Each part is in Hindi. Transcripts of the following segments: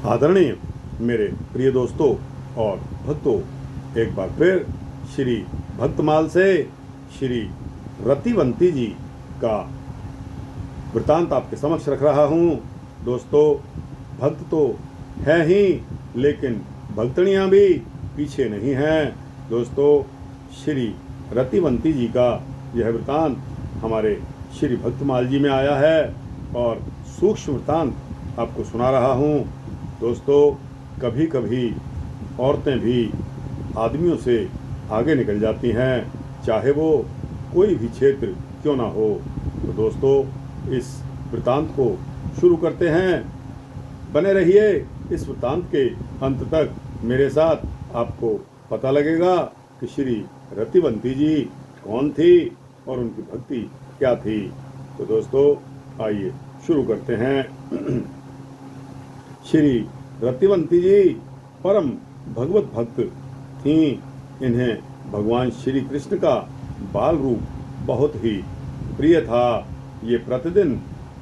आदरणीय मेरे प्रिय दोस्तों और भक्तों, एक बार फिर श्री भक्तमाल से श्री रतिवंती जी का वृतांत आपके समक्ष रख रहा हूँ। दोस्तों, भक्त तो हैं ही, लेकिन भक्तनियाँ भी पीछे नहीं हैं। दोस्तों, श्री रतिवंती जी का यह वृतांत हमारे श्री भक्तमाल जी में आया है और सूक्ष्म वृतांत आपको सुना रहा हूँ। दोस्तों, कभी कभी औरतें भी आदमियों से आगे निकल जाती हैं, चाहे वो कोई भी क्षेत्र क्यों ना हो। तो दोस्तों, इस वृतांत को शुरू करते हैं। बने रहिए इस वृतांत के अंत तक मेरे साथ। आपको पता लगेगा कि श्री रतिवंती जी कौन थी और उनकी भक्ति क्या थी। तो दोस्तों, आइए शुरू करते हैं। श्री रतिवंती जी परम भगवत भक्त थीं। इन्हें भगवान श्री कृष्ण का बाल रूप बहुत ही प्रिय था। ये प्रतिदिन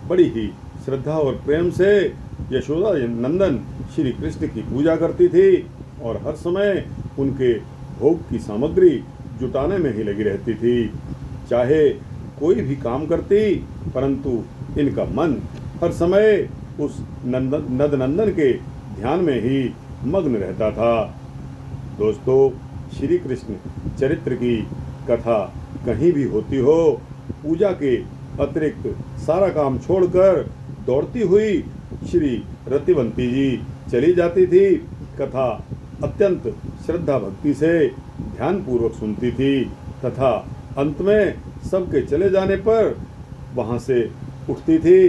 बड़ी ही श्रद्धा और प्रेम से यशोदा नंदन श्री कृष्ण की पूजा करती थी और हर समय उनके भोग की सामग्री जुटाने में ही लगी रहती थी। चाहे कोई भी काम करती, परंतु इनका मन हर समय उस नंदनंदन के ध्यान में ही मग्न रहता था। दोस्तों, श्री कृष्ण चरित्र की कथा कहीं भी होती हो, पूजा के अतिरिक्त सारा काम छोड़कर दौड़ती हुई श्री रतिवंती जी चली जाती थी। कथा अत्यंत श्रद्धा भक्ति से ध्यानपूर्वक सुनती थी तथा अंत में सबके चले जाने पर वहाँ से उठती थी।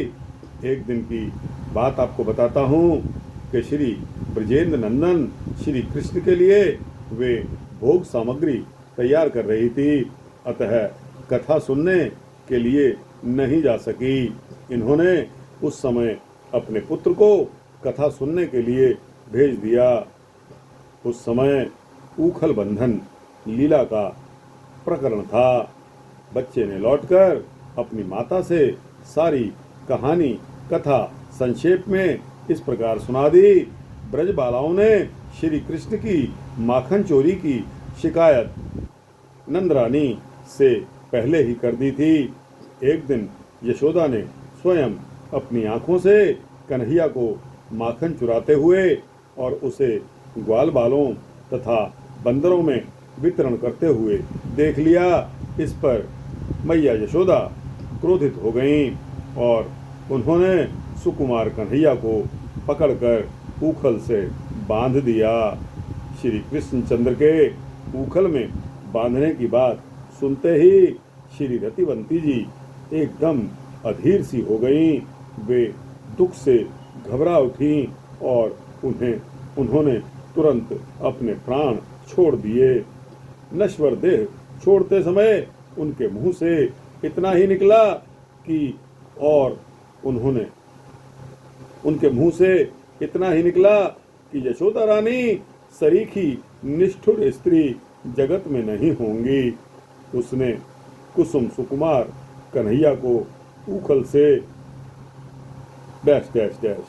एक दिन की बात आपको बताता हूँ कि श्री ब्रजेंद्र नंदन श्री कृष्ण के लिए वे भोग सामग्री तैयार कर रही थी, अतः कथा सुनने के लिए नहीं जा सकी। इन्होंने उस समय अपने पुत्र को कथा सुनने के लिए भेज दिया। उस समय ऊखल बंधन लीला का प्रकरण था। बच्चे ने लौटकर अपनी माता से सारी कहानी कथा संक्षेप में इस प्रकार सुना दी। ब्रज बालाओं ने श्री कृष्ण की माखन चोरी की शिकायत नंदरानी से पहले ही कर दी थी। एक दिन यशोदा ने स्वयं अपनी आंखों से कन्हैया को माखन चुराते हुए और उसे ग्वाल बालों तथा बंदरों में वितरण करते हुए देख लिया। इस पर मैया यशोदा क्रोधित हो गईं और उन्होंने सुकुमार कन्हैया को पकड़कर ऊखल से बांध दिया। श्री कृष्णचंद्र के ऊखल में बांधने की बात सुनते ही श्री रतिवंती जी एकदम अधीर सी हो गईं। वे दुख से घबरा उठीं और उन्होंने तुरंत अपने प्राण छोड़ दिए। नश्वर देह छोड़ते समय उनके मुंह से इतना ही निकला कि यशोदा रानी सरीखी निष्ठुर स्त्री जगत में नहीं होंगी। उसने कुसुम सुकुमार कन्हैया को ऊखल से डैश डैश डैश।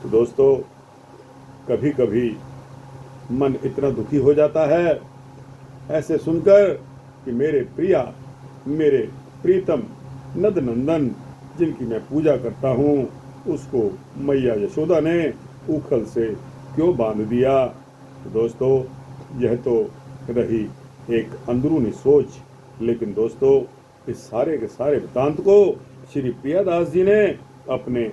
तो दोस्तों, कभी कभी मन इतना दुखी हो जाता है ऐसे सुनकर कि मेरे प्रीतम नंदनंदन जिनकी मैं पूजा करता हूँ, उसको मैया यशोदा ने ऊखल से क्यों बांध दिया। तो दोस्तों, यह तो रही एक अंदरूनी सोच, लेकिन दोस्तों, इस सारे के सारे वृतांत को श्री प्रियादास जी ने अपने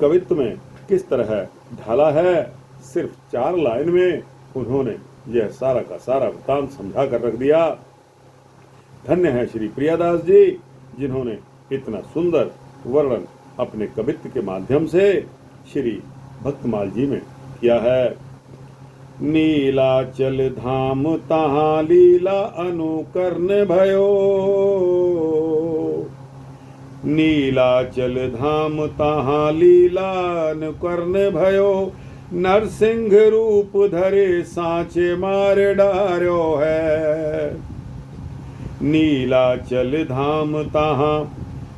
कवित्व में किस तरह ढाला है, सिर्फ 4 लाइन में उन्होंने यह सारा का सारा वृतांत समझा कर रख दिया। धन्य है श्री प्रियादास जी, जिन्होंने इतना सुंदर वर्णन अपने कवित्व के माध्यम से श्री भक्तमाल जी में किया है। नीलाचल धाम तहाँ लीला अनुकरण भयो, नीलाचल धाम तहाँ लीला अनुकरण भयो, नरसिंह रूप धरे सांचे मार डार्यो है। नीलाचल धाम तहाँ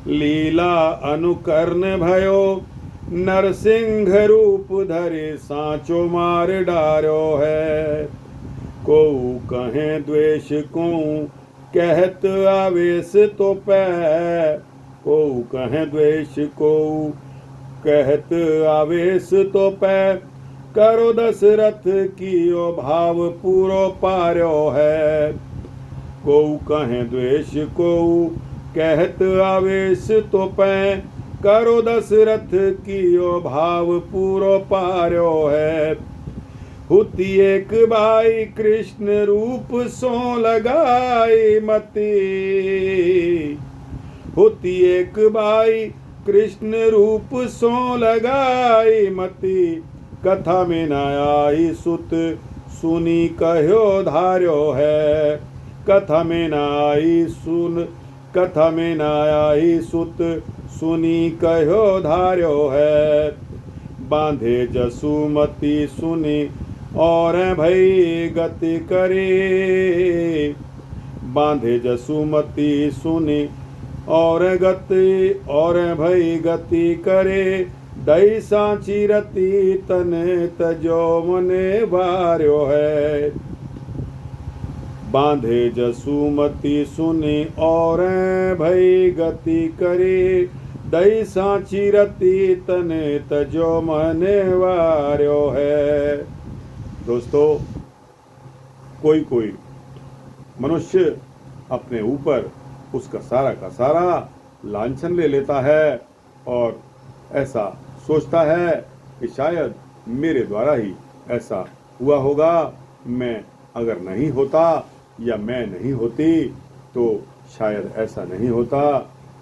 लीला अनुकरण भयो, नरसिंह रूप धरे सांचो मार डारो है। को कहें द्वेष को कहत आवेश तो पै। को कहें द्वेष को कहत आवेश तो पै। करो दशरथ कियो भाव पूरो पार्यो है। को कहें द्वेष को कहत आवेश तो पै। करो दशरथ कियो भाव पूरो पार्यो है। हुति एक बाई कृष्ण रूप सो लगाई मति। हुति एक बाई कृष्ण रूप सो लगाई मति। कथा में न आई सुत सुनी कहो धार्यो है। कथा में न आई कथा में न आई सुत सुनी कहो धार्यो है। बांधे जसुमती सुनी और भई गति करे। बांधे जसुमती सुनी और भई गति करे। दई सांची रति तने तजो मने वार्यो है। बांधे जसुमती सुनी और भई गति करे। दई सांची रति तने तजो मने वार्यो है। दोस्तों, कोई मनुष्य अपने ऊपर उसका सारा का सारा लांछन ले लेता है और ऐसा सोचता है कि शायद मेरे द्वारा ही ऐसा हुआ होगा। मैं अगर नहीं होता या मैं नहीं होती तो शायद ऐसा नहीं होता।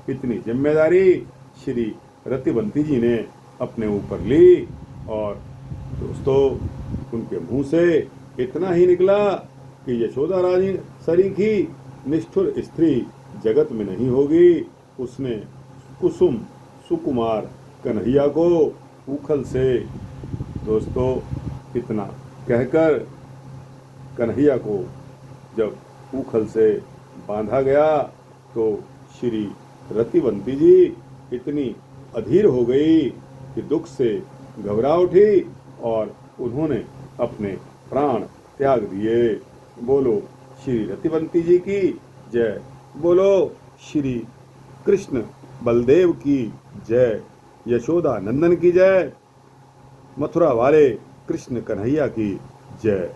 इतनी जिम्मेदारी श्री रतिवंती जी ने अपने ऊपर ली और दोस्तों, उनके मुंह से इतना ही निकला कि यशोदा रानी सरीखी निष्ठुर स्त्री जगत में नहीं होगी। उसने कुसुम सुकुमार कन्हैया को उखल से, दोस्तों, इतना कहकर कन्हैया को जब उखल से बांधा गया तो श्री रतिवंती जी इतनी अधीर हो गई कि दुख से घबरा उठी और उन्होंने अपने प्राण त्याग दिए। बोलो श्री रतिवंती जी की जय। बोलो श्री कृष्ण बलदेव की जय। यशोदा नंदन की जय। मथुरा वाले कृष्ण कन्हैया की जय।